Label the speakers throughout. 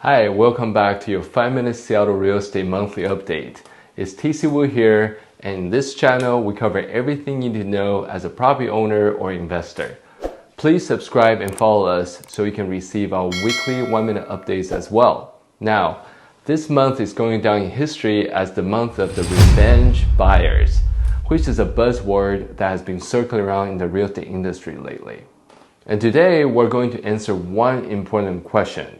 Speaker 1: Hi, welcome back to your 5-minute Seattle Real Estate Monthly Update. It's TC Wu here, and in this channel, we cover everything you need to know as a property owner or investor. Please subscribe and follow us so you can receive our weekly 1-minute updates as well. Now, this month is going down in history as the month of the revenge buyers, which is a buzzword that has been circling around in the real estate industry lately. And today, we're going to answer one important question.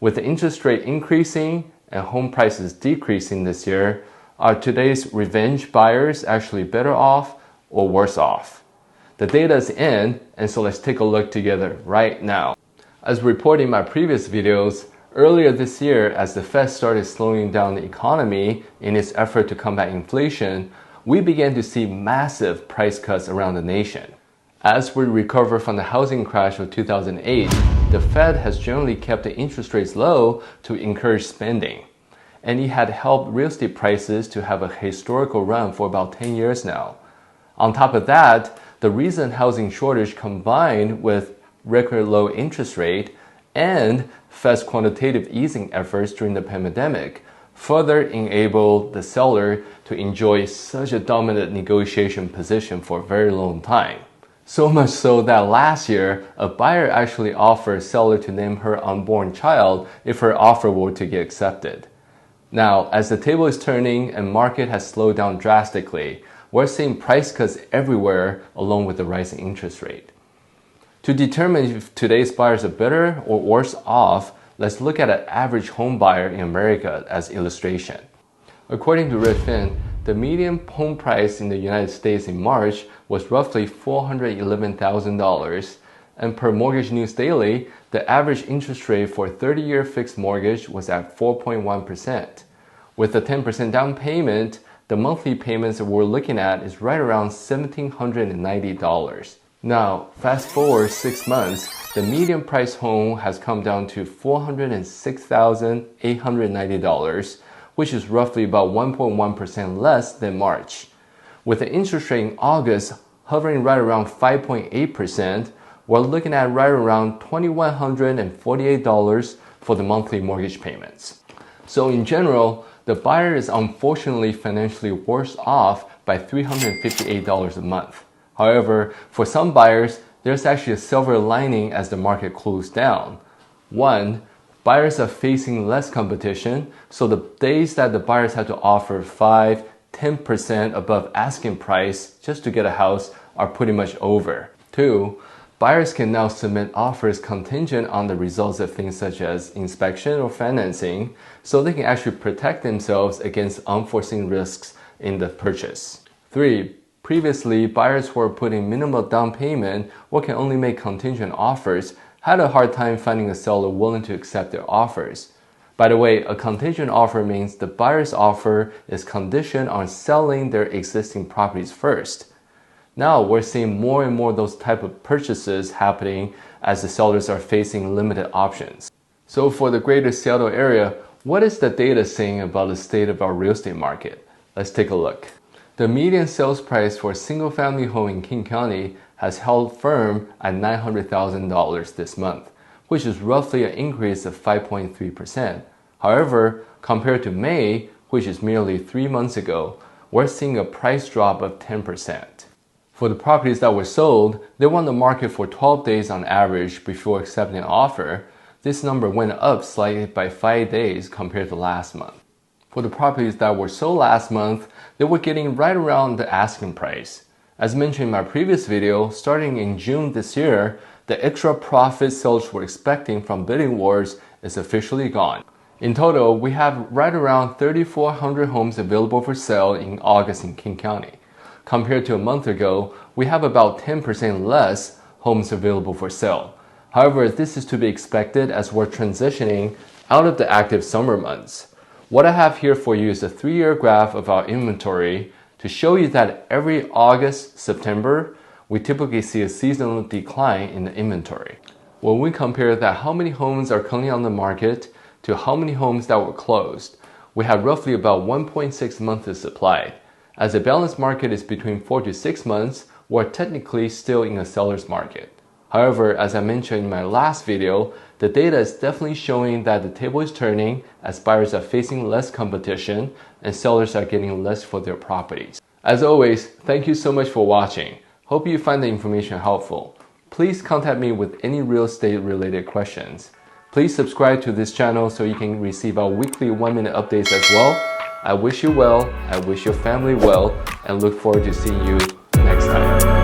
Speaker 1: With the interest rate increasing and home prices decreasing this year, are today's revenge buyers actually better off or worse off? The data is in, and so let's take a look together right now. As reported in my previous videos, earlier this year, as the Fed started slowing down the economy in its effort to combat inflation, we began to see massive price cuts around the nation. As we recover from the housing crash of 2008, the Fed has generally kept the interest rates low to encourage spending. And it had helped real estate prices to have a historical run for about 10 years now. On top of that, the recent housing shortage combined with record low interest rate and Fed's quantitative easing efforts during the pandemic further enabled the seller to enjoy such a dominant negotiation position for a very long time. So much so that last year, a buyer actually offered a seller to name her unborn child if her offer were to get accepted. Now, as the table is turning and market has slowed down drastically, we're seeing price cuts everywhere along with the rising interest rate. To determine if today's buyers are better or worse off, let's look at an average home buyer in America as illustration. According to Redmond, the median home price in the United States in March was roughly $411,000, and per Mortgage News Daily, the average interest rate for a 30-year fixed mortgage was at 4.1%. With a 10% down payment, the monthly payments that we're looking at is right around $1,790. Now, fast forward 6 months, the median price home has come down to $406,890, which is roughly about 1.1% less than March. With the interest rate in August hovering right around 5.8%, we're looking at right around $2,148 for the monthly mortgage payments. So in general, the buyer is unfortunately financially worse off by $358 a month. However, for some buyers, there's actually a silver lining as the market cools down. One, buyers are facing less competition, so the days that the buyers had to offer 5-10% above asking price just to get a house are pretty much over. Two, buyers can now submit offers contingent on the results of things such as inspection or financing, so they can actually protect themselves against unforeseen risks in the purchase. Three, previously, buyers who are putting minimal down payment or can only make contingent offers had a hard time finding a seller willing to accept their offers. By the way, a contingent offer means the buyer's offer is conditioned on selling their existing properties first. Now we're seeing more and more those type of purchases happening as the sellers are facing limited options. So for the greater Seattle area, what is the data saying about the state of our real estate market? Let's take a look. The median sales price for a single-family home in King County has held firm at $900,000 this month, which is roughly an increase of 5.3%. However, compared to May, which is merely 3 months ago, we're seeing a price drop of 10%. For the properties that were sold, they were on the market for 12 days on average before accepting an offer. This number went up slightly by 5 days compared to last month. For the properties that were sold last month, they were getting right around the asking price. As mentioned in my previous video, starting in June this year, the extra profit sellers were expecting from bidding wars is officially gone. In total, we have right around 3,400 homes available for sale in August in King County. Compared to a month ago, we have about 10% less homes available for sale. However, this is to be expected as we're transitioning out of the active summer months. What I have here for you is a 3-year graph of our inventory to show you that every August, September, we typically see a seasonal decline in the inventory. When we compare that how many homes are currently on the market to how many homes that were closed, we have roughly about 1.6 months of supply. As a balanced market is between 4 to 6 months, we're technically still in a seller's market. However, as I mentioned in my last video, The data is definitely showing that the table is turning as buyers are facing less competition and sellers are getting less for their properties. As always, thank you so much for watching. Hope you find the information helpful. Please contact me with any real estate related questions. Please subscribe to this channel so you can receive our weekly 1-minute updates as well. I wish you well, I wish your family well, and look forward to seeing you next time.